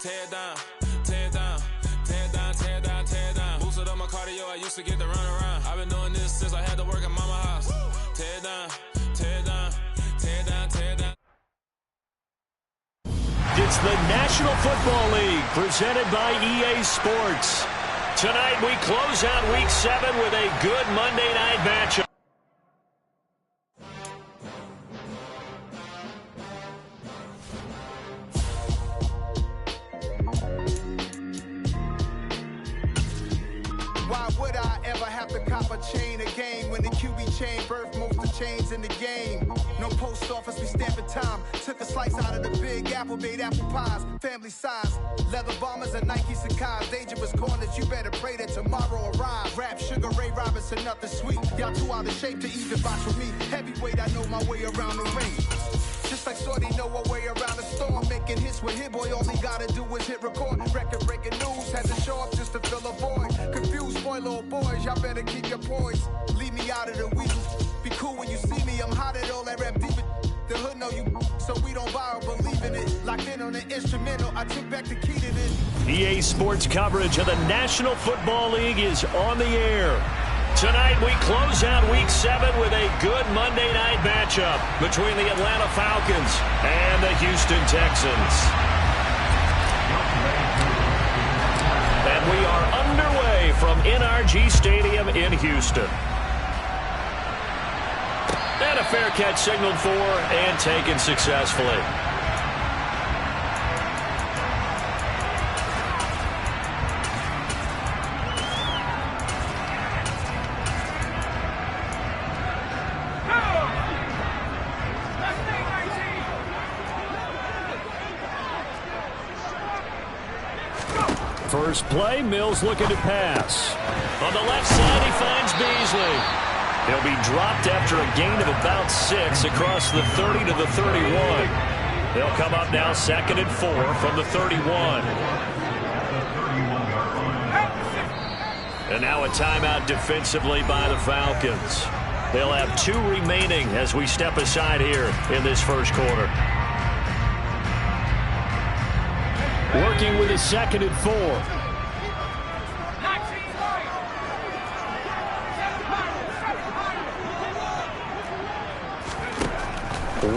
tear it down, tear it down, tear it down, tear it down, tear it down. Boosted up my cardio, I used to get to run around. I've been doing this since I had to work at mama house. Tear it down, tear it down, tear it down, tear it down. It's the National Football League presented by EA Sports. Tonight we close out Week 7 with a good Monday night matchup. Why would I ever have to cop a chain again when the QB chain birthed most of the chains in the game? No post office, we stamping time. Took a slice out of the big apple, made apple pies, family size. Leather bombers and Nike Sacai's. Dangerous corners, you better pray that tomorrow arrives. Rap Sugar Ray Robinson, nothing sweet. Y'all too out of shape to even box with me. Heavyweight, I know my way around the ring. Just like Shorty know a way around the storm. Making hits with Hit Boy, all he gotta do is hit record. Record breaking news, had to show up just to fill a void. Confused boy, little boys, y'all better keep your poise. Leave me out of the weasel. Be cool when you see me, I'm hot at all that rap deep. The hood know you, so we don't borrow, believe in it. Locked in on the instrumental, I took back the key to this. EA Sports coverage of the National Football League is on the air. Tonight we close out Week 7 with a good Monday night matchup between the Atlanta Falcons and the Houston Texans. And we are underway from NRG Stadium in Houston. And a fair catch signaled for and taken successfully. First play, Mills looking to pass. On the left side, he finds Beasley. He'll be dropped after a gain of about 6 across the 30 to the 31. They'll come up now 2nd and 4 from the 31. And now a timeout defensively by the Falcons. They'll have 2 remaining as we step aside here in this first quarter. Working with his 2nd and 4.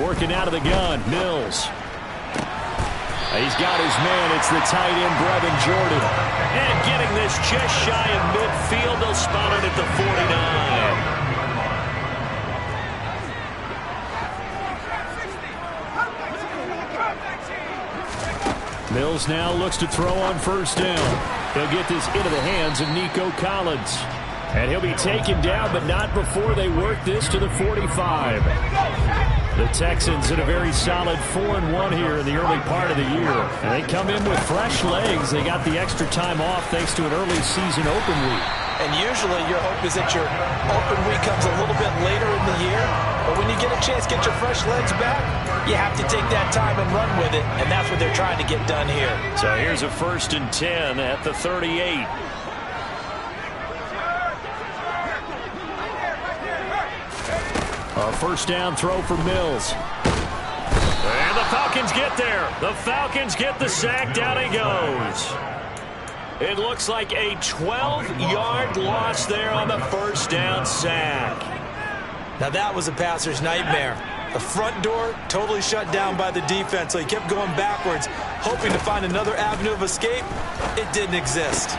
Working out of the gun, Mills. He's got his man. It's the tight end, Brevin Jordan. And getting this just shy of midfield. They'll spot it at the 49. Mills now looks to throw on first down. He'll get this into the hands of Nico Collins. And he'll be taken down, but not before they work this to the 45. The Texans in a very solid 4-1 here in the early part of the year. And they come in with fresh legs. They got the extra time off thanks to an early season open week. And usually your hope is that your open week comes a little bit later in the year. But when you get a chance to get your fresh legs back, you have to take that time and run with it. And that's what they're trying to get done here. So here's a 1st and 10 at the 38. A first down throw for Mills. And the Falcons get there. The Falcons get the sack. Down he goes. It looks like a 12-yard loss there on the first down sack. Now that was a passer's nightmare. The front door totally shut down by the defense, so he kept going backwards, hoping to find another avenue of escape. It didn't exist.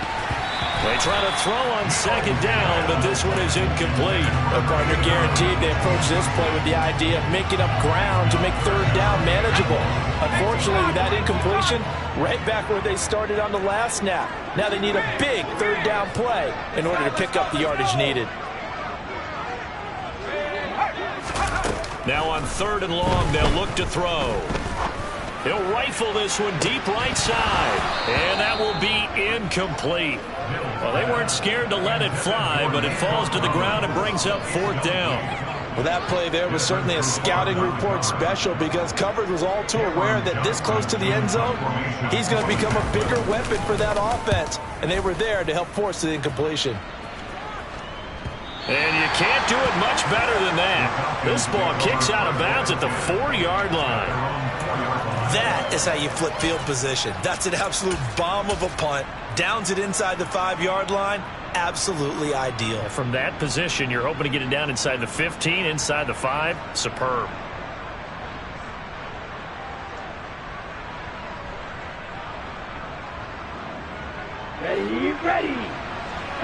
They try to throw on 2nd down, but this one is incomplete. The partner guaranteed they approached this play with the idea of making up ground to make 3rd down manageable. Unfortunately, with that incompletion, right back where they started on the last snap. Now they need a big 3rd down play in order to pick up the yardage needed. Now on 3rd and long, they'll look to throw. He'll rifle this one deep right side, and that will be incomplete. Well, they weren't scared to let it fly, but it falls to the ground and brings up 4th down. Well, that play there was certainly a scouting report special because coverage was all too aware that this close to the end zone, he's going to become a bigger weapon for that offense, and they were there to help force the incompletion. And you can't do it much better than that. This ball kicks out of bounds at the 4-yard line. That That is how you flip field position. That's an absolute bomb of a punt. Downs it inside the 5-yard line. Absolutely ideal. From that position, you're hoping to get it down inside the 15, inside the 5. Superb. Ready.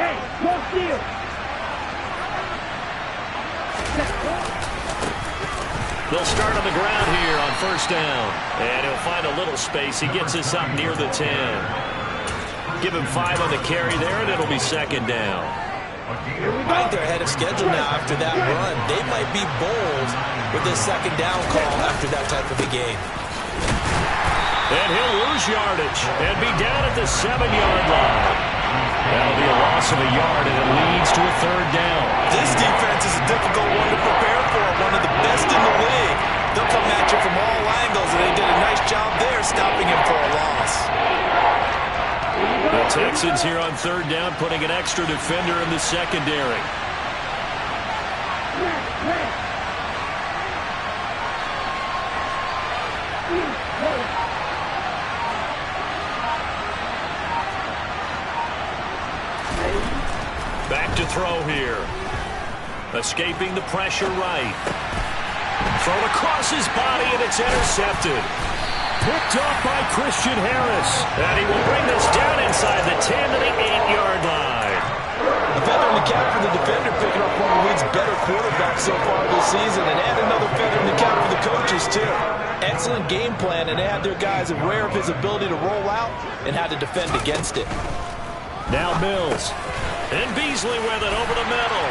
Hey, no steal. They'll start on the ground here on first down. And he'll find a little space. He gets us up near the 10. Give him 5 on the carry there, and it'll be second down. I think they're ahead of schedule now after that run. They might be bold with this second down call after that type of a game. And he'll lose yardage and be down at the 7-yard line. That'll be a loss of a yard, and it leads to a third down. This defense is a difficult one to prepare for, one of the best in the league. They'll come at you from all angles, and they did a nice job there stopping him for a loss. The Texans here on third down, putting an extra defender in the secondary. Back to throw here. Escaping the pressure right. Thrown across his body, and it's intercepted. Picked off by Christian Harris. And he will bring this down inside the 10 to the 8-yard line. A feather in the cap for the defender, picking up one of the league's better quarterbacks so far this season, and add another feather in the cap for the coaches, too. Excellent game plan, and they had their guys aware of his ability to roll out and how to defend against it. Now Mills. And Beasley with it over the middle.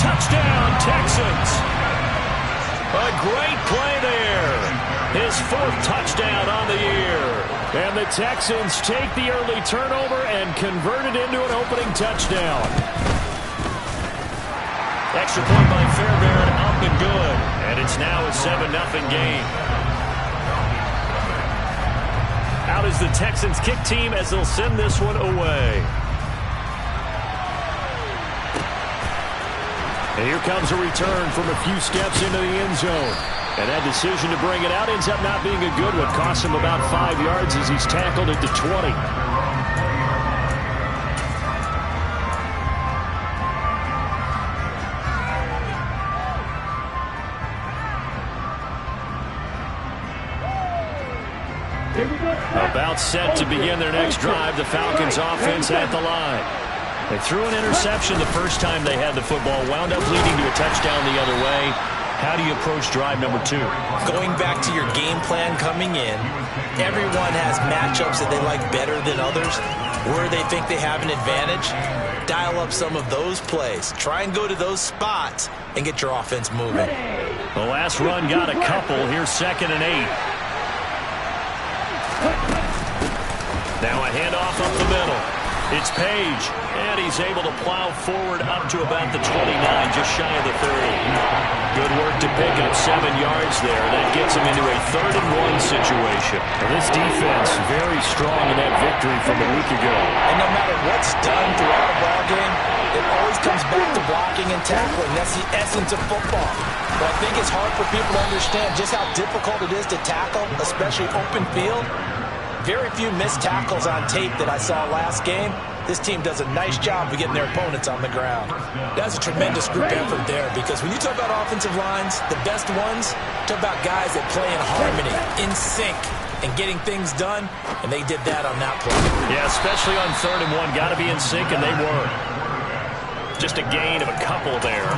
Touchdown, Texans. A great play there. His 4th touchdown on the year. And the Texans take the early turnover and convert it into an opening touchdown. Extra point by Fairbairn, up and good. And it's now a 7-0 game. Out is the Texans kick team as they'll send this one away. And here comes a return from a few steps into the end zone. And that decision to bring it out ends up not being a good one. Costs him about 5 yards as he's tackled at the 20. About set to begin their next drive. The Falcons offense at the line. They threw an interception the first time they had the football, wound up leading to a touchdown the other way. How do you approach drive number 2? Going back to your game plan coming in, everyone has matchups that they like better than others, where they think they have an advantage. Dial up some of those plays. Try and go to those spots and get your offense moving. The last run got a couple. Here's 2nd and 8. Now a handoff up the middle. It's Page, and he's able to plow forward up to about the 29, just shy of the 30. Good work to pick up 7 yards there. That gets him into a 3rd and 1 situation. And this defense very strong in that victory from a week ago. And no matter what's done throughout a ball game, it always comes back to blocking and tackling. That's the essence of football. But I think it's hard for people to understand just how difficult it is to tackle, especially open field. Very few missed tackles on tape that I saw last game. This team does a nice job of getting their opponents on the ground. That's a tremendous group effort there, because when you talk about offensive lines, the best ones, talk about guys that play in harmony, in sync, and getting things done, and they did that on that play. Yeah, especially on 3rd and 1. Got to be in sync, and they were. Just a gain of a couple there,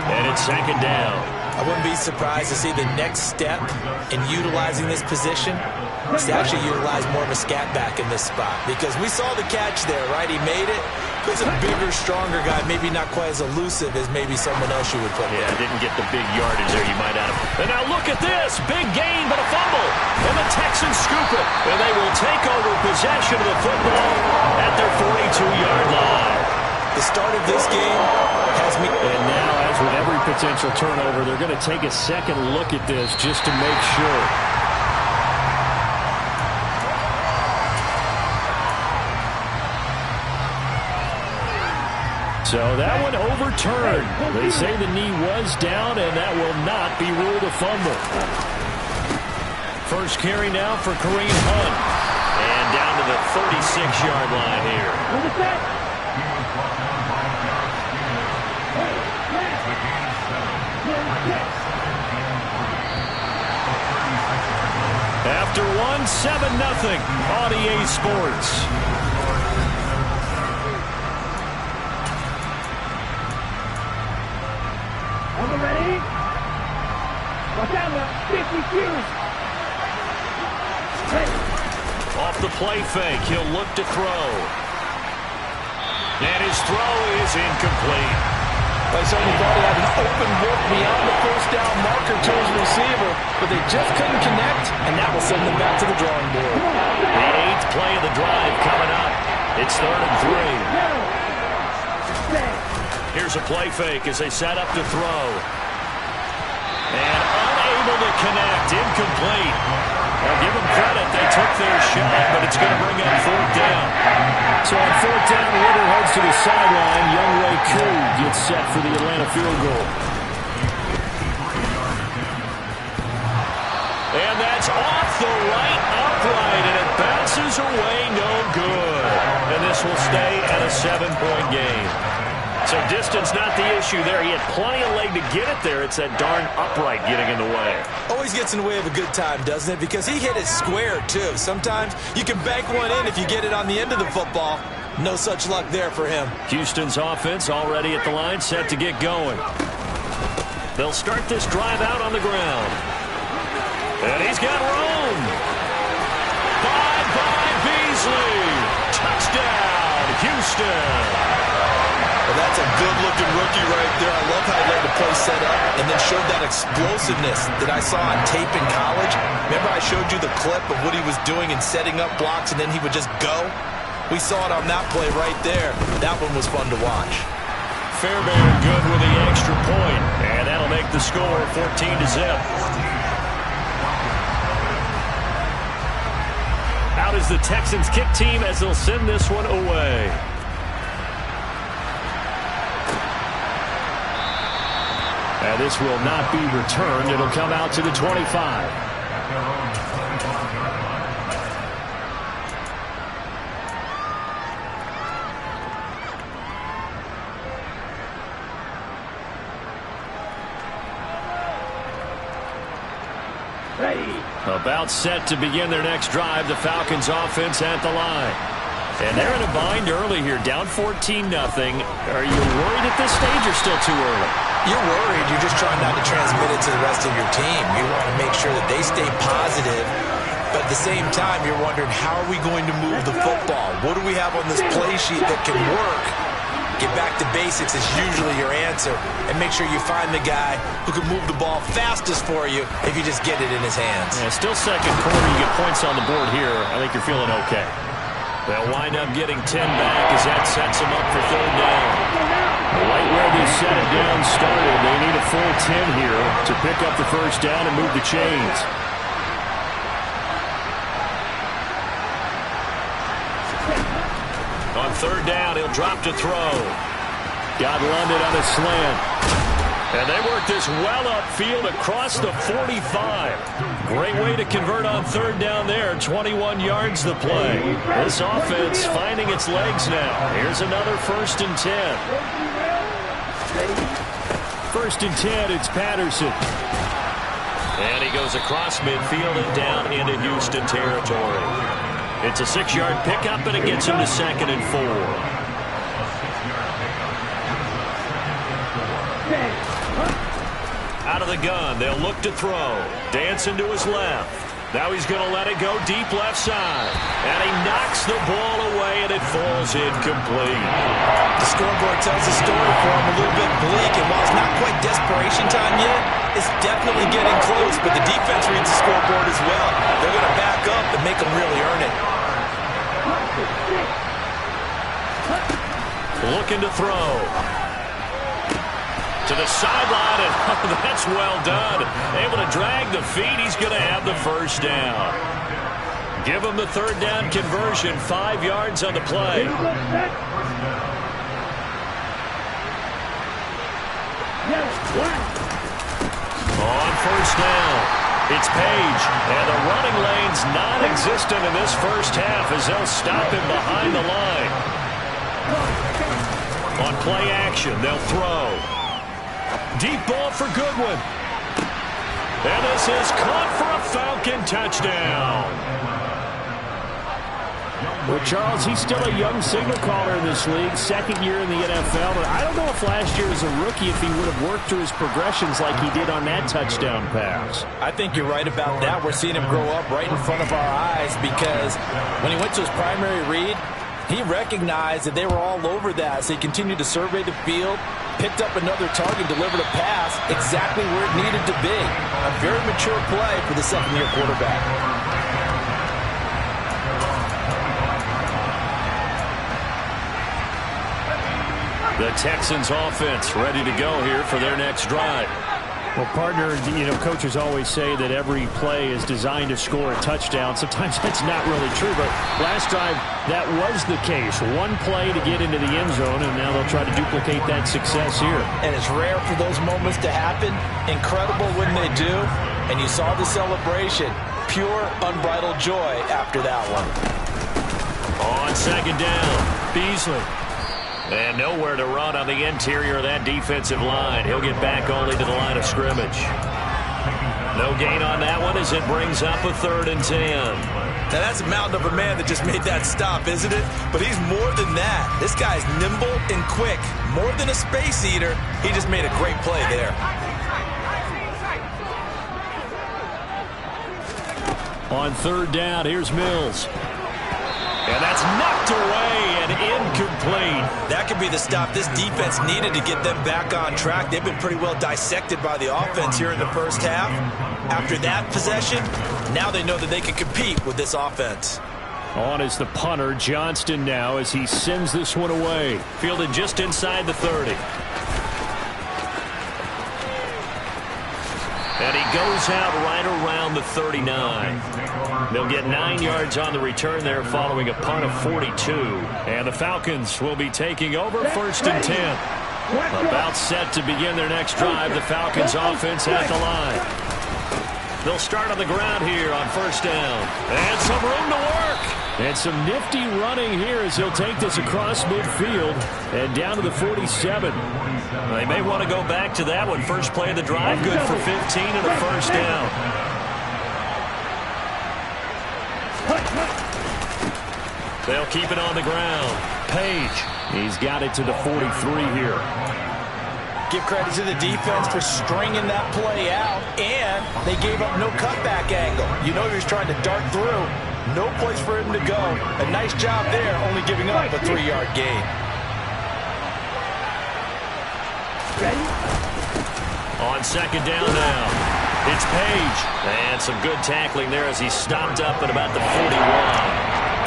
and it's 2nd down. I wouldn't be surprised to see the next step in utilizing this position is to actually utilize more of a scat back in this spot, because we saw the catch there, right? He made it. He's a bigger, stronger guy, maybe not quite as elusive as maybe someone else you would put. Yeah, didn't get the big yardage there you might have. And now look at this. Big gain, but a fumble. And the Texans scoop it. And they will take over possession of the football at their 42-yard line. The start of this game has me. And now, as with every potential turnover, they're going to take a second look at this just to make sure. So that one overturned. They say the knee was down, and that will not be ruled a fumble. first carry now for Kareem Hunt. And down to the 36-yard line here. After one, 7-0 on EA Sports. Ready? Watch out now. 52. Off the play fake, he'll look to throw. And his throw is incomplete. I certainly thought he had an open look beyond the first down marker to his receiver, but they just couldn't connect, and that will send them back to the drawing board. The 8th play of the drive coming up. It's 3rd and 3. Here's a play fake as they set up to throw. And unable to connect, incomplete. Now give them credit, they took their shot, but it's going to bring up 4th down. So on 4th down, Ritter heads to the sideline. Young Ray Koo gets set for the Atlanta field goal. And that's off the right upright, and it bounces away, no good. And this will stay at a 7-point game. So distance not the issue there. He had plenty of leg to get it there. It's that darn upright getting in the way. Always gets in the way of a good time, doesn't it? Because he hit it square, too. Sometimes you can bank one in if you get it on the end of the football. No such luck there for him. Houston's offense already at the line, set to get going. They'll start this drive out on the ground. And he's got room. By Beasley. Touchdown, Houston. Well, that's a good-looking rookie right there. I love how he let the play set up and then showed that explosiveness that I saw on tape in college. Remember I showed you the clip of what he was doing and setting up blocks, and then he would just go? We saw it on that play right there. That one was fun to watch. Fairbairn good with the extra point, and that'll make the score 14-0. Out is the Texans kick team as they'll send this one away. And this will not be returned. It'll come out to the 25. About set to begin their next drive. The Falcons offense at the line. And they're in a bind early here, down 14-0. Are you worried at this stage or still too early? You're worried. You're just trying not to transmit it to the rest of your team. You want to make sure that they stay positive. But at the same time, you're wondering, how are we going to move the football? What do we have on this play sheet that can work? Get back to basics is usually your answer. And make sure you find the guy who can move the ball fastest for you if you just get it in his hands. Yeah, still second quarter. You get points on the board here. I think you're feeling okay. They'll wind up getting 10 back as that sets them up for 3rd down. Right where they set it down started, they need a full 10 here to pick up the first down and move the chains. On 3rd down, he'll drop to throw. Got London on a slant. And they work this well upfield across the 45. Great way to convert on 3rd down there. 21 yards the play. This offense finding its legs now. Here's another 1st and 10. 1st and 10, it's Patterson. And he goes across midfield and down into Houston territory. It's a 6-yard pickup, and it gets him to 2nd and 4. Out of the gun, they'll look to throw. Dancing to his left. Now he's going to let it go deep left side. And he knocks the ball away, and it falls incomplete. The scoreboard tells the story for him, a little bit bleak. And while it's not quite desperation time yet, it's definitely getting close. But the defense reads the scoreboard as well. They're going to back up and make them really earn it. Looking to throw. To the sideline, and that's well done. Able to drag the feet. He's going to have the first down. Give him the 3rd down conversion. 5 yards on the play. On 1st down. It's Page, and the running lane's non-existent in this first half as they'll stop him behind the line. On play action, they'll throw. Deep ball for Goodwin. And this is caught for a Falcon touchdown. Well, Charles, he's still a young signal caller in this league, second year in the NFL. But I don't know if last year as a rookie, if he would have worked through his progressions like he did on that touchdown pass. I think you're right about that. We're seeing him grow up right in front of our eyes because when he went to his primary read, he recognized that they were all over that. So he continued to survey the field, picked up another target, delivered a pass exactly where it needed to be. A very mature play for the second-year quarterback. The Texans offense ready to go here for their next drive. Well, partner, coaches always say that every play is designed to score a touchdown. Sometimes that's not really true, but last drive, that was the case. One play to get into the end zone, and now they'll try to duplicate that success here. And it's rare for those moments to happen. Incredible when they do. And you saw the celebration. Pure, unbridled joy after that one. On second down, Beasley. And nowhere to run on the interior of that defensive line. He'll get back only to the line of scrimmage. No gain on that one as it brings up a 3rd and 10. Now that's a mountain of a man that just made that stop, isn't it? But he's more than that. This guy's nimble and quick. More than a space eater. He just made a great play there. On 3rd down, here's Mills. And that's knocked away and incomplete. That could be the stop this defense needed to get them back on track. They've been pretty well dissected by the offense here in the first half. After that possession, now they know that they can compete with this offense. On is the punter, Johnston, now as he sends this one away. Fielded just inside the 30. And he goes out right around the 39. They'll get 9 yards on the return there following a punt of 42. And the Falcons will be taking over 1st and 10. About set to begin their next drive. The Falcons offense at the line. They'll start on the ground here on 1st down. And some room to work. And some nifty running here as he'll take this across midfield and down to the 47. They may want to go back to that one. First play of the drive, good for 15 and a 1st down. They'll keep it on the ground. Page, he's got it to the 43 here. Give credit to the defense for stringing that play out, and they gave up no cutback angle. You know he was trying to dart through. No place for him to go. A nice job there, only giving up a 3-yard gain. On 2nd down now, it's Page. And some good tackling there as he stopped up at about the 41.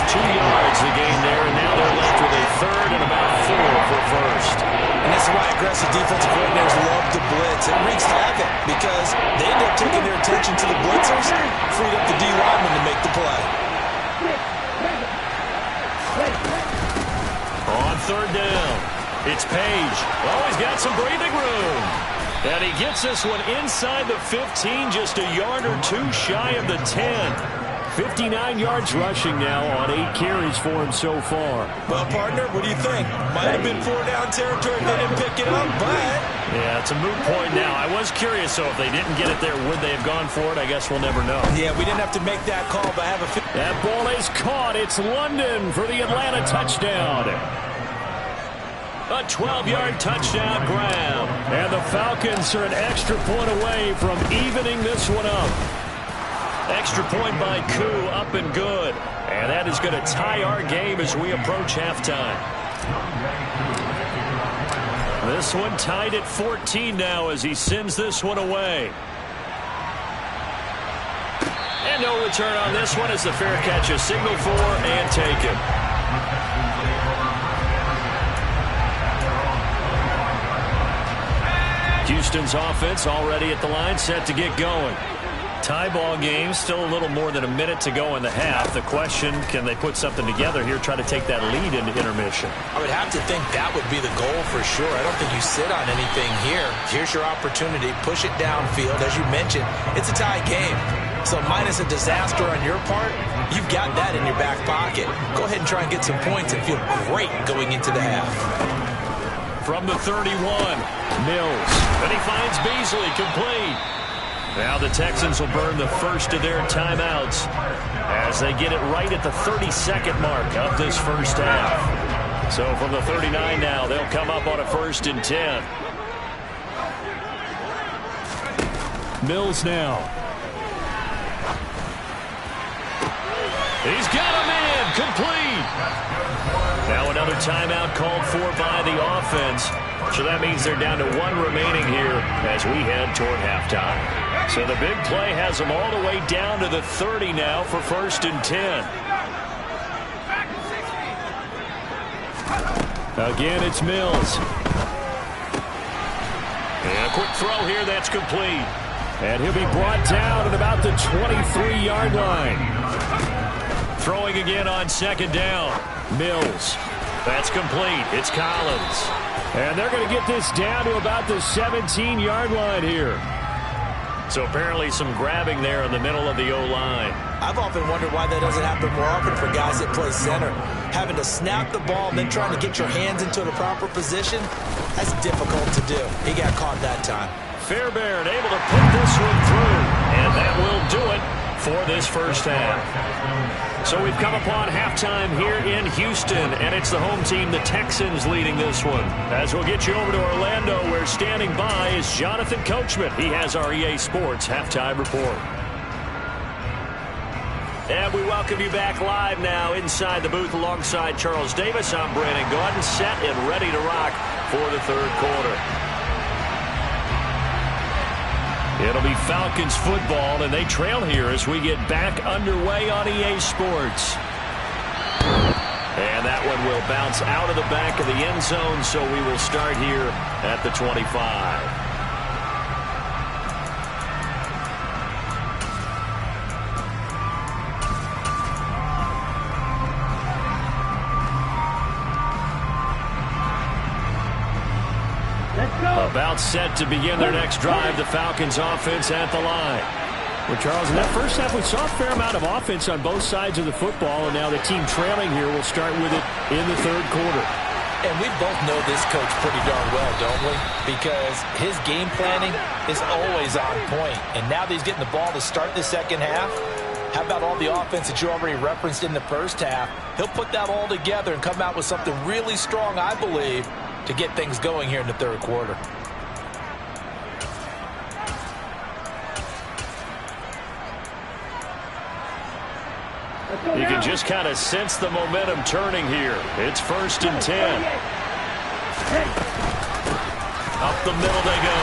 2 yards the gain there, and now they're left with a 3rd and about 4 for 1st. And that's why aggressive defensive coordinators love to blitz. It wreaks havoc because they end up taking their attention to the blitzers, freed up the D lineman to make the play. On 3rd down, it's Page. Oh, he's got some breathing room. And he gets this one inside the 15, just a yard or 2 shy of the 10. 59 yards rushing now on 8 carries for him so far. Well, partner, what do you think? Might have been 4-down territory if they didn't pick it up, but... Yeah, it's a moot point now. I was curious, so if they didn't get it there, would they have gone for it? I guess we'll never know. Yeah, we didn't have to make that call, but I have a... That ball is caught. It's London for the Atlanta touchdown. A 12-yard touchdown grab. And the Falcons are an extra point away from evening this one up. Extra point by Koo, up and good. And that is going to tie our game as we approach halftime. This one tied at 14 now as he sends this one away. And no return on this one as the fair catch is signaled for and taken. Houston's offense already at the line, set to get going. Tie ball game, still a little more than a minute to go in the half. The question, can they put something together here, try to take that lead into intermission? I would have to think that would be the goal for sure. I don't think you sit on anything here. Here's your opportunity. Push it downfield. As you mentioned, it's a tie game. So minus a disaster on your part, you've got that in your back pocket. Go ahead and try and get some points and feel great going into the half. From the 31, Mills. And he finds Beasley, complete. Now the Texans will burn the first of their timeouts as they get it right at the 32nd mark of this first half. So from the 39 now, they'll come up on a 1st and 10. Mills now. He's got him in, complete. Now another timeout called for by the offense. So that means they're down to 1 remaining here as we head toward halftime. So the big play has them all the way down to the 30 now for 1st and 10. Again, it's Mills. And a quick throw here that's complete. And he'll be brought down at about the 23-yard line. Throwing again on 2nd down. Mills. That's complete. It's Collins. And they're going to get this down to about the 17-yard line here. So apparently some grabbing there in the middle of the O-line. I've often wondered why that doesn't happen more often for guys that play center. Having to snap the ball and then trying to get your hands into the proper position, that's difficult to do. He got caught that time. Fairbairn able to put this one through. And that will do it for this first half. So we've come upon halftime here in Houston, and it's the home team, the Texans, leading this one. As we'll get you over to Orlando, where standing by is Jonathan Coachman. He has our EA Sports halftime report. And we welcome you back live now inside the booth alongside Charles Davis. I'm Brandon Gordon, set and ready to rock for the 3rd quarter. It'll be Falcons football, and they trail here as we get back underway on EA Sports. And that one will bounce out of the back of the end zone, so we will start here at the 25. About set to begin their next drive, the Falcons offense at the line. Well, Charles, in that first half, we saw a fair amount of offense on both sides of the football, and now the team trailing here will start with it in the 3rd quarter. And we both know this coach pretty darn well, don't we? Because his game planning is always on point. And now that he's getting the ball to start the 2nd half, how about all the offense that you already referenced in the first half? He'll put that all together and come out with something really strong, I believe, to get things going here in the 3rd quarter. You can just kind of sense the momentum turning here. It's 1st and 10. Up the middle they go.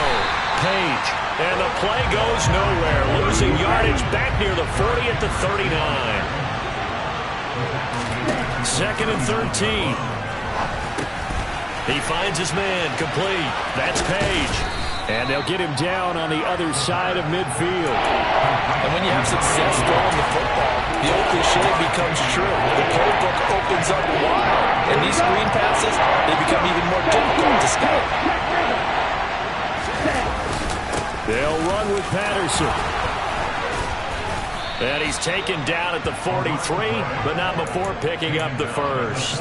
Page. And the play goes nowhere. Losing yardage back near the 40 at the 39. 2nd and 13. He finds his man, complete. That's Page. And they'll get him down on the other side of midfield. And when you have success throwing the football, the old cliche becomes true. The playbook opens up wide. And these screen passes, they become even more difficult to stop. They'll run with Patterson. And he's taken down at the 43, but not before picking up the first.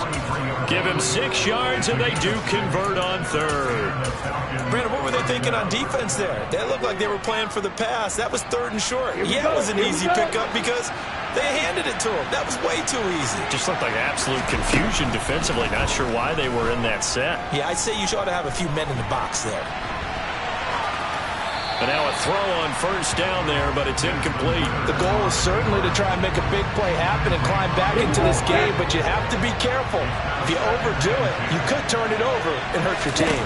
Give him 6 yards, and they do convert on 3rd. Brandon, what were they thinking on defense there? They looked like they were playing for the pass. That was 3rd and short. Yeah, it was an easy pickup because they handed it to him. That was way too easy. Just looked like absolute confusion defensively. Not sure why they were in that set. Yeah, I'd say you ought to have a few men in the box there. And now a throw on 1st down there, but it's incomplete. The goal is certainly to try and make a big play happen and climb back into this game, but you have to be careful. If you overdo it, you could turn it over and hurt your team.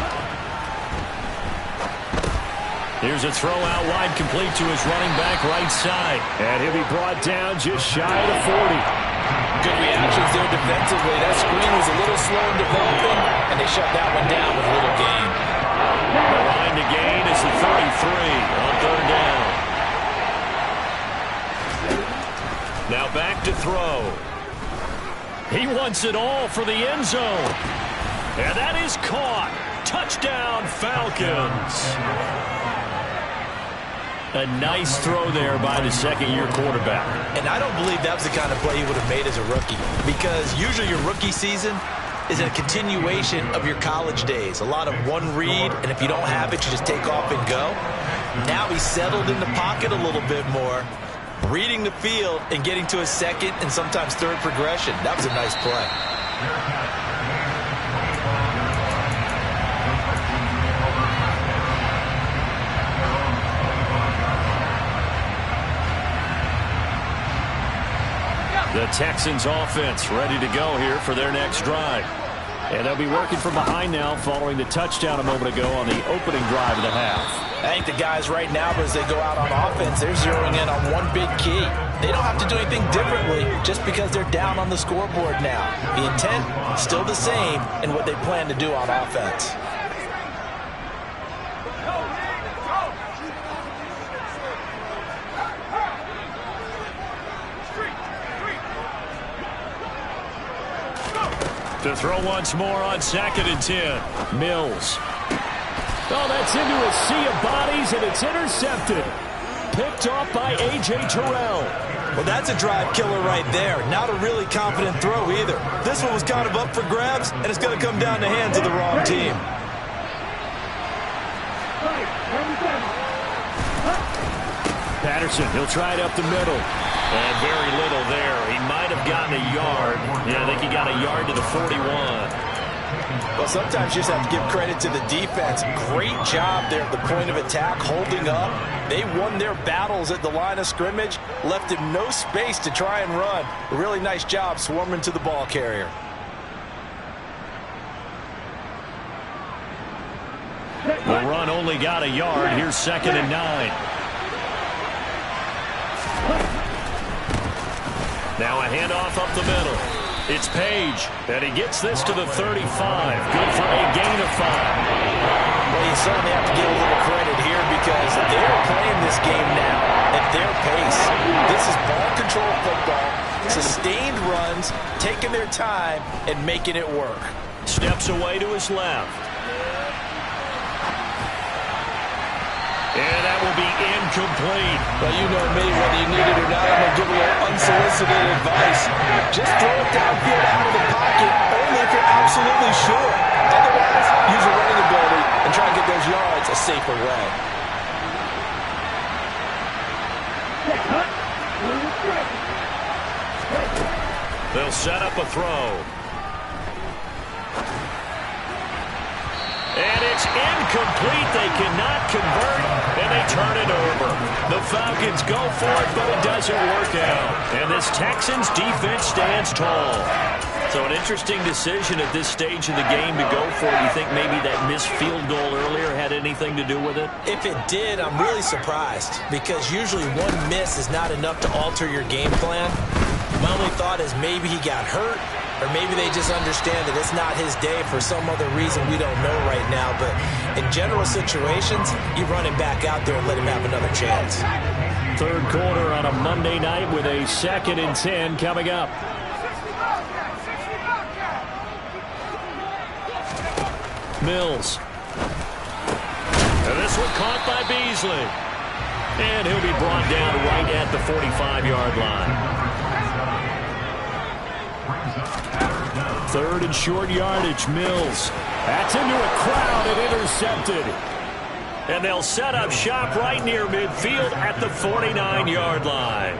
Here's a throw out wide, complete to his running back right side. And he'll be brought down just shy of the 40. Good reactions there defensively. That screen was a little slow in developing, and they shut that one down with a little gain. The line to gain is the 33 on 3rd down. Now back to throw. He wants it all for the end zone. And that is caught. Touchdown, Falcons. A nice throw there by the second-year quarterback. And I don't believe that was the kind of play he would have made as a rookie, because usually your rookie season is a continuation of your college days. A lot of one read, and if you don't have it, you just take off and go. Now he's settled in the pocket a little bit more, reading the field and getting to a second and sometimes third progression. That was a nice play. The Texans offense ready to go here for their next drive. And they'll be working from behind now following the touchdown a moment ago on the opening drive of the half. I think the guys right now, as they go out on offense, they're zeroing in on one big key. They don't have to do anything differently just because they're down on the scoreboard now. The intent, still the same in what they plan to do on offense. To throw once more on 2nd and 10. Mills. Oh, that's into a sea of bodies, and it's intercepted. Picked off by A.J. Terrell. Well, that's a drive killer right there. Not a really confident throw either. This one was kind of up for grabs, and it's going to come down the hands of the wrong team. Patterson, he'll try it up the middle. And very little there. He might have gotten a yard. Yeah, I think he got a yard to the 41. Well, sometimes you just have to give credit to the defense. Great job there at the point of attack, holding up. They won their battles at the line of scrimmage, left him no space to try and run. A really nice job swarming to the ball carrier. The run only got a yard. Here's 2nd and 9. Now a handoff up the middle. It's Page, and he gets this to the 35. Good for a gain of 5. Well, you certainly have to give a little credit here because they're playing this game now at their pace. This is ball control football, sustained runs, taking their time, and making it work. Steps away to his left. And that will be incomplete. Well, you know me, whether you need it or not, I'm going to give a little unsolicited advice. Just throw it downfield out of the pocket, only if you're absolutely sure. Otherwise, use your running ability and try and get those yards a safer way. They'll set up a throw. And it's incomplete. They cannot convert, and they turn it over. The Falcons go for it, but it doesn't work out. And this Texans defense stands tall. So an interesting decision at this stage of the game to go for it. Do you think maybe that missed field goal earlier had anything to do with it? If it did, I'm really surprised, because usually one miss is not enough to alter your game plan. My only thought is maybe he got hurt, or maybe they just understand that it's not his day for some other reason we don't know right now. But in general situations, you run him back out there and let him have another chance. Third quarter on a Monday night with a 2nd and 10 coming up. Mills. And this one caught by Beasley. And he'll be brought down right at the 45-yard line. 3rd and short yardage, Mills. That's into a crowd and intercepted. And they'll set up shop right near midfield at the 49-yard line.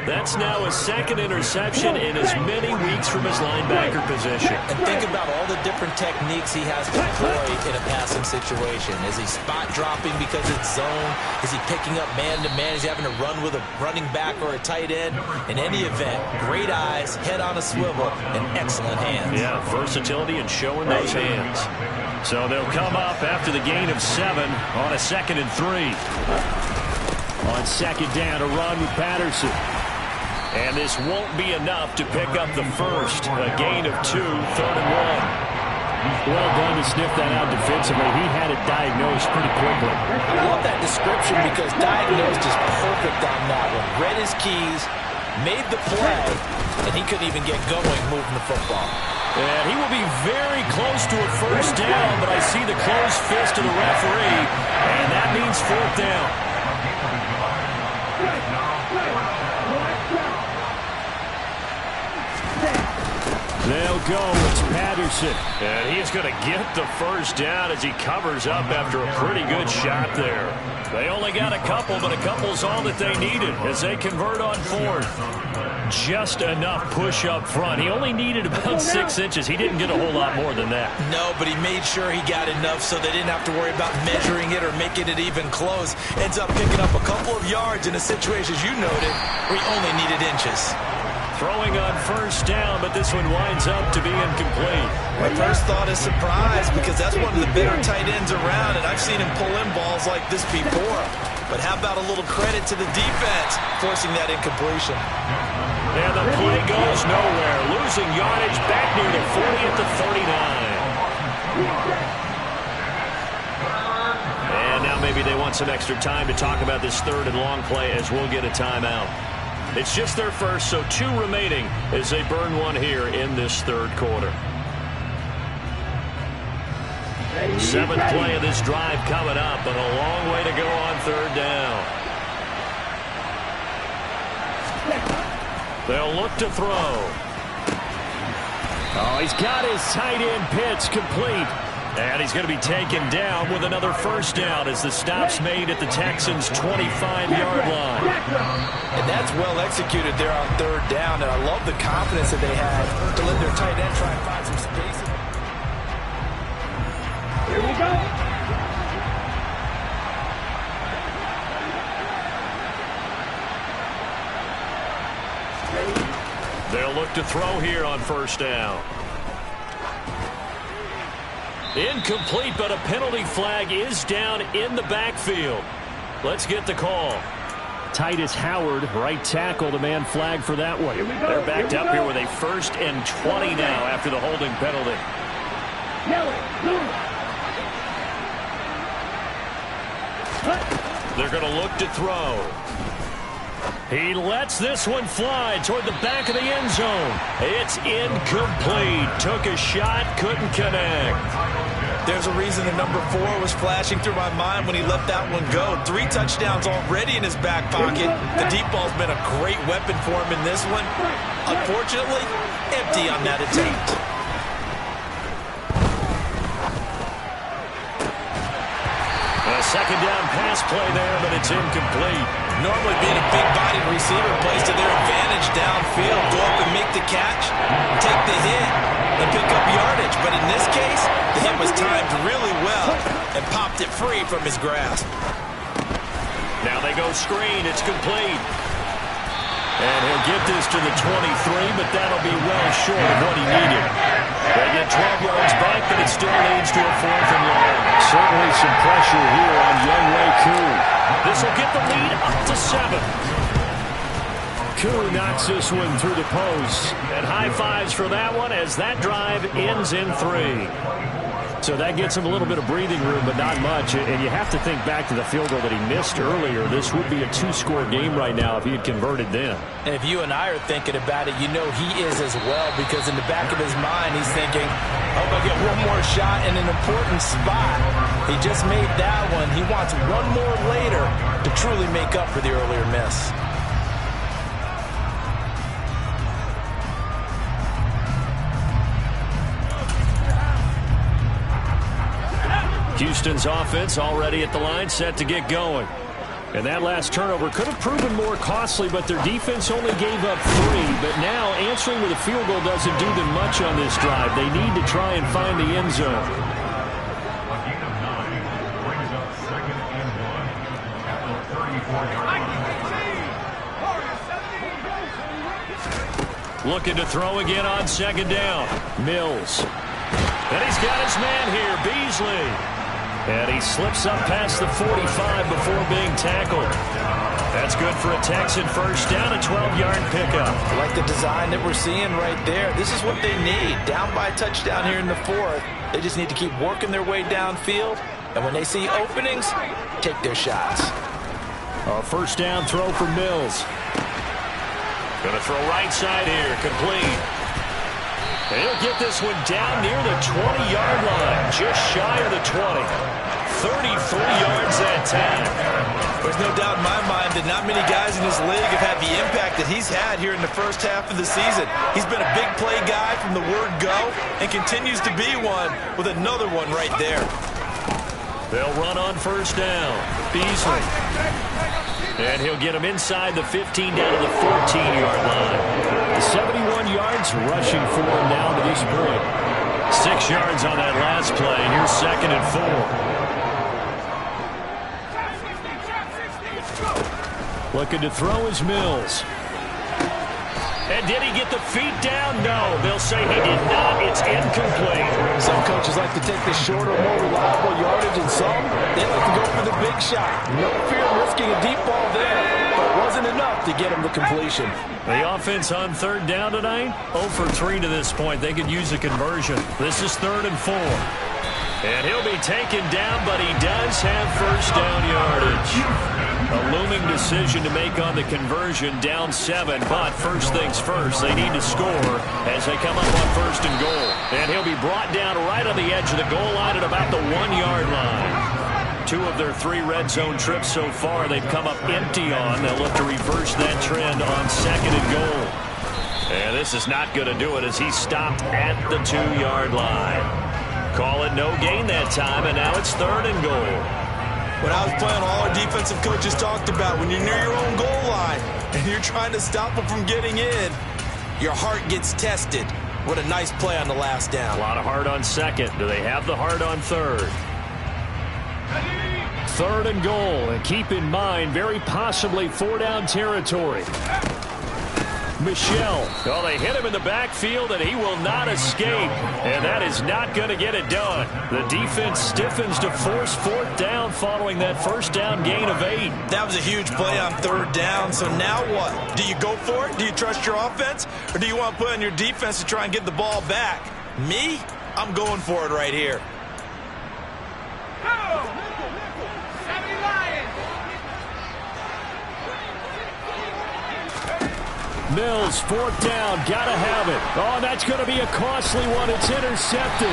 That's now his 2nd interception in as many weeks from his linebacker position. And think about all the different techniques he has to employ in a passing situation. Is he spot dropping because it's zone? Is he picking up man-to-man? Is he having to run with a running back or a tight end? In any event, great eyes, head on a swivel, and excellent hands. Yeah, versatility and showing those hands. So they'll come up after the gain of 7 on a 2nd and 3. On 2nd down, a run with Patterson. And this won't be enough to pick up the first. A gain of 2, 3rd and 1. Well done to sniff that out defensively. He had it diagnosed pretty quickly. I love that description because diagnosed is perfect on that one. Read his keys, made the play, and he couldn't even get going moving the football. And he will be very close to a first down, but I see the closed fist of the referee, and that means fourth down. They'll go. It's Patterson. And he's going to get the first down as he covers up after a pretty good shot there. They only got a couple, but a couple's all that they needed as they convert on fourth. Just enough push up front. He only needed about 6 inches. He didn't get a whole lot more than that. No, but he made sure he got enough so they didn't have to worry about measuring it or making it even close. Ends up picking up a couple of yards in a situation, as you noted, where he only needed inches. Throwing on first down, but this one winds up to be incomplete. My first thought is surprise, because that's one of the better tight ends around, and I've seen him pull in balls like this before. But how about a little credit to the defense forcing that incompletion? And the play goes nowhere. Losing yardage back near the 40 at the 39. And now maybe they want some extra time to talk about this third and long play as we'll get a timeout. It's just their first, so 2 remaining as they burn one here in this third quarter. 7th play of this drive coming up, and a long way to go on third down. They'll look to throw. Oh, he's got his tight end pitch complete. And he's going to be taken down with another first down as the stop's made at the Texans' 25-yard line. And that's well executed there on third down, and I love the confidence that they have to let their tight end try and find some space. Here we go. They'll look to throw here on first down. Incomplete, but a penalty flag is down in the backfield. Let's get the call. Titus Howard, right tackle, the man flag for that one. They're backed up here with a 1st and 20 now after the holding penalty. They're going to look to throw. He lets this one fly toward the back of the end zone. It's incomplete. Took a shot, couldn't connect. There's a reason the number 4 was flashing through my mind when he let that one go. 3 touchdowns already in his back pocket. The deep ball's been a great weapon for him in this one. Unfortunately, empty on that attempt. A second down pass play there, but it's incomplete. Normally being a big-bodied receiver plays to their advantage downfield. Go up and make the catch, take the hit, and pick up yardage. But in this case, the hit was timed really well and popped it free from his grasp. Now they go screen. It's complete. And he'll get this to the 23, but that'll be well short of what he needed. They get 12 yards back, but it still leads to a 4th and long. Certainly some pressure here on Younghoe Koo. This will get the lead up to 7. Koo knocks this one through the post. And high fives for that one as that drive ends in 3. So that gets him a little bit of breathing room, but not much. And you have to think back to the field goal that he missed earlier. This would be a 2-score game right now if he had converted then. And if you and I are thinking about it, you know he is as well, because in the back of his mind, he's thinking, I hope I get one more shot in an important spot. He just made that one. He wants one more later to truly make up for the earlier miss. Houston's offense already at the line, set to get going. And that last turnover could have proven more costly, but their defense only gave up 3. But now answering with a field goal doesn't do them much on this drive. They need to try and find the end zone. Looking to throw again on second down. Mills. And he's got his man here, Beasley. And he slips up past the 45 before being tackled. That's good for a Texan first down, a 12-yard pickup. I like the design that we're seeing right there. This is what they need. Down by a touchdown here in the 4th. They just need to keep working their way downfield. And when they see openings, take their shots. A first down throw for Mills. Going to throw right side here, complete. And he'll get this one down near the 20-yard line, just shy of the 20. 33 yards that time. There's no doubt in my mind that not many guys in this league have had the impact that he's had here in the first half of the season. He's been a big play guy from the word go and continues to be one with another one right there. They'll run on first down. Beasley. And he'll get him inside the 15 down to the 14-yard line. 71 yards rushing for him now to this point. 6 yards on that last play. Here's 2nd and 4. Looking to throw is Mills. And did he get the feet down? No. They'll say he did not. It's incomplete. Some coaches like to take the shorter, more reliable yardage, and some, they like to go for the big shot. No fear of risking a deep ball there, but it wasn't enough to get him the completion. The offense on 3rd down tonight, 0 for 3 to this point. They could use a conversion. This is 3rd and 4. And he'll be taken down, but he does have first down yardage. A looming decision to make on the conversion, down 7. But first things first, they need to score as they come up on 1st and goal. And he'll be brought down right on the edge of the goal line at about the 1-yard line. 2 of their 3 red zone trips so far, they've come up empty on. They'll look to reverse that trend on 2nd and goal. And this is not going to do it as he's stopped at the 2-yard line. Call it no gain that time, and now it's 3rd and goal. When I was playing, all our defensive coaches talked about when you're near your own goal line and you're trying to stop them from getting in, your heart gets tested. What a nice play on the last down. A lot of heart on 2nd. Do they have the heart on 3rd? 3rd and goal. And keep in mind, very possibly 4-down territory. Michel. Oh, they hit him in the backfield, and he will not escape. And that is not going to get it done. The defense stiffens to force 4th down following that first down gain of 8. That was a huge play on 3rd down. So now what? Do you go for it? Do you trust your offense? Or do you want to put on your defense to try and get the ball back? Me? I'm going for it right here. Mills, 4th down, gotta have it. Oh, that's going to be a costly one. It's intercepted.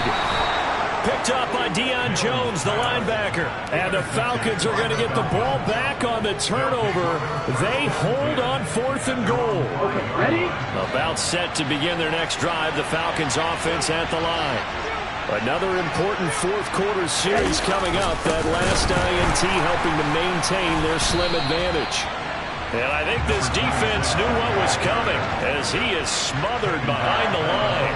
Picked up by Deion Jones, the linebacker. And the Falcons are going to get the ball back on the turnover. They hold on 4th and goal. Ready? About set to begin their next drive, the Falcons offense at the line. Another important 4th quarter series coming up. That last INT helping to maintain their slim advantage. And I think this defense knew what was coming as he is smothered behind the line.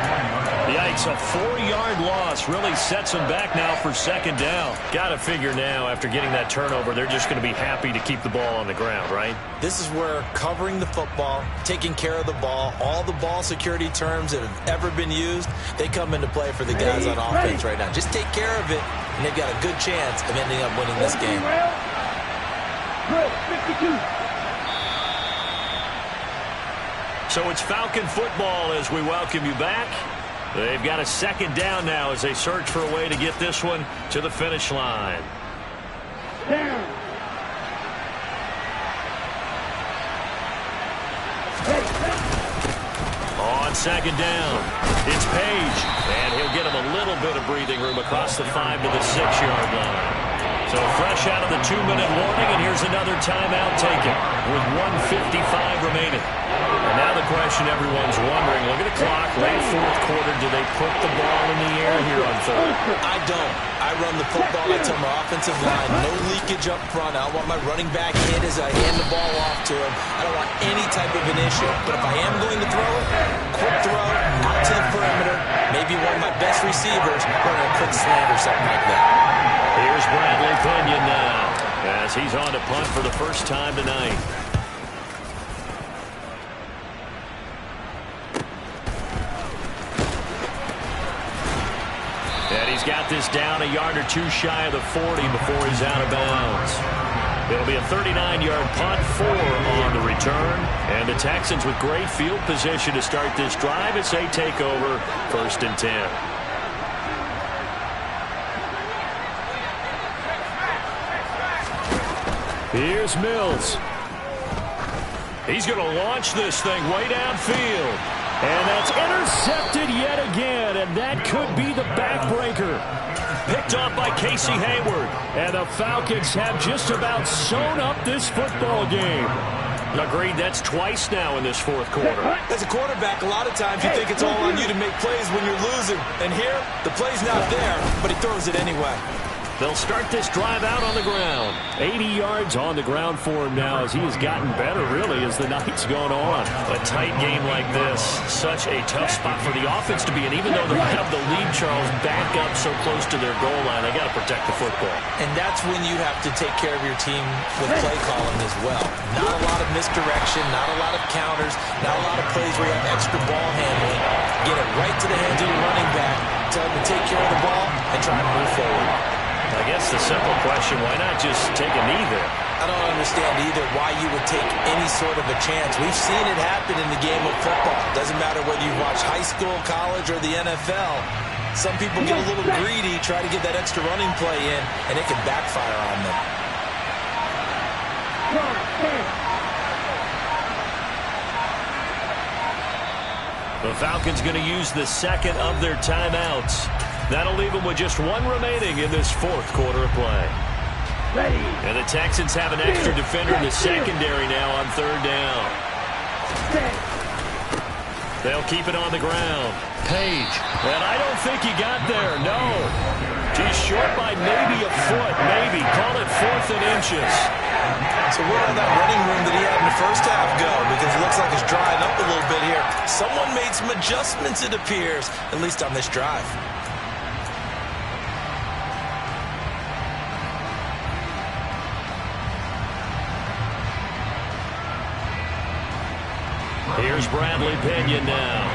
Yikes, a 4-yard loss really sets them back now for 2nd down. Got to figure now after getting that turnover, they're just going to be happy to keep the ball on the ground, right? This is where covering the football, taking care of the ball, all the ball security terms that have ever been used, they come into play for the guys on offense right now. Just take care of it, and they've got a good chance of ending up winning this game. Good, 52. So it's Falcon football as we welcome you back. They've got a 2nd down now as they search for a way to get this one to the finish line. On 2nd down, it's Page. And he'll get him a little bit of breathing room across the 5 to the 6-yard line. So fresh out of the 2-minute warning, and here's another timeout taken with 1:55 remaining. And now the question everyone's wondering, look at the clock, late 4th quarter, do they put the ball in the air here on 3rd? I don't. I run the football. I tell my offensive line, no leakage up front. I don't want my running back hit as I hand the ball off to him. I don't want any type of an issue. But if I am going to throw it, quick throw, out to the perimeter, maybe one of my best receivers running a quick slant or something like that. Here's Bradley Pinion now as he's on to punt for the first time tonight. And he's got this down a yard or 2 shy of the 40 before he's out of bounds. It'll be a 39-yard punt, 4 on the return. And the Texans with great field position to start this drive as they take over 1st and 10. Here's Mills. He's going to launch this thing way downfield. And that's intercepted yet again, and that could be the backbreaker. Picked off by Casey Hayward. And the Falcons have just about sewn up this football game. Agreed, that's twice now in this fourth quarter. As a quarterback, a lot of times you think it's all on you to make plays when you're losing. And here, the play's not there, but he throws it anyway. They'll start this drive out on the ground. 80 yards on the ground for him now as he has gotten better, really, as the night's gone on. A tight game like this, such a tough spot for the offense to be in. Even though they have the lead, Charles, back up so close to their goal line, they got to protect the football. And that's when you have to take care of your team with play calling as well. Not a lot of misdirection, not a lot of counters, not a lot of plays where you have extra ball handling. Get it right to the hands of your running back, tell him to take care of the ball, and try to move forward. I guess the simple question, why not just take a knee there? I don't understand either why you would take any sort of a chance. We've seen it happen in the game of football. Doesn't matter whether you watch high school, college, or the NFL. Some people get a little greedy, try to get that extra running play in, and it can backfire on them. The Falcons going to use the second of their timeouts. That'll leave them with just one remaining in this fourth quarter of play. Ready. And the Texans have an extra defender in the secondary now on third down. They'll keep it on the ground. Page. And I don't think he got there, no. He's short by maybe a foot, maybe. Call it 4th and inches. So where did that running room that he had in the first half go? Because it looks like it's drying up a little bit here. Someone made some adjustments, it appears, at least on this drive. Here's Bradley Pinion now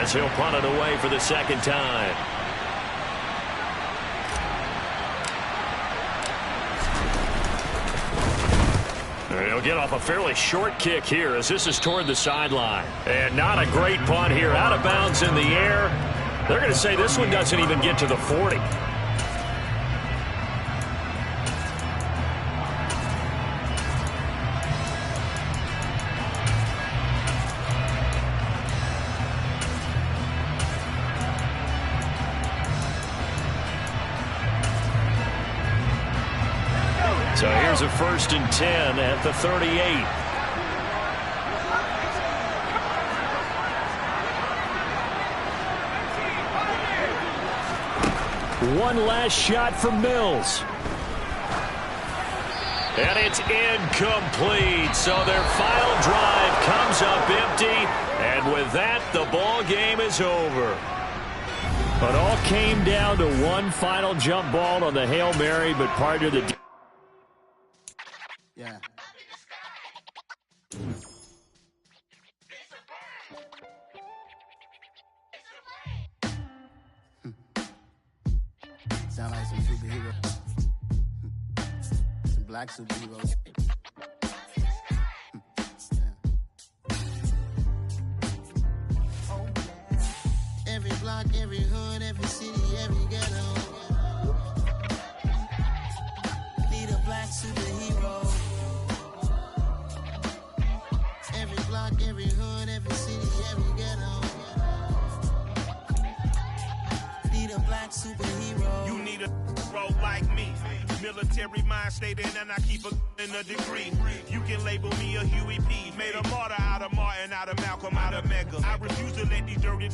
as he'll punt it away for the second time. He'll get off a fairly short kick here as this is toward the sideline. And not a great punt here. Out of bounds in the air. They're going to say this one doesn't even get to the 40. So here's a 1st and 10 at the 38. One last shot for Mills. And it's incomplete. So their final drive comes up empty. And with that, the ball game is over. It all came down to one final jump ball on the Hail Mary, but part of the... Yeah. Sound like some superheroes. Some black superheroes. Every block, every hood, every city, every ghetto. Need a black superhero. Every block, every hood, every city, every ghetto. Need a black superhero. You need a role like me. Military mind state and I keep in a degree. You can label me a Huey P. Made a martyr out of Martin, out of Malcolm, out of Mega. I refuse to let these dirty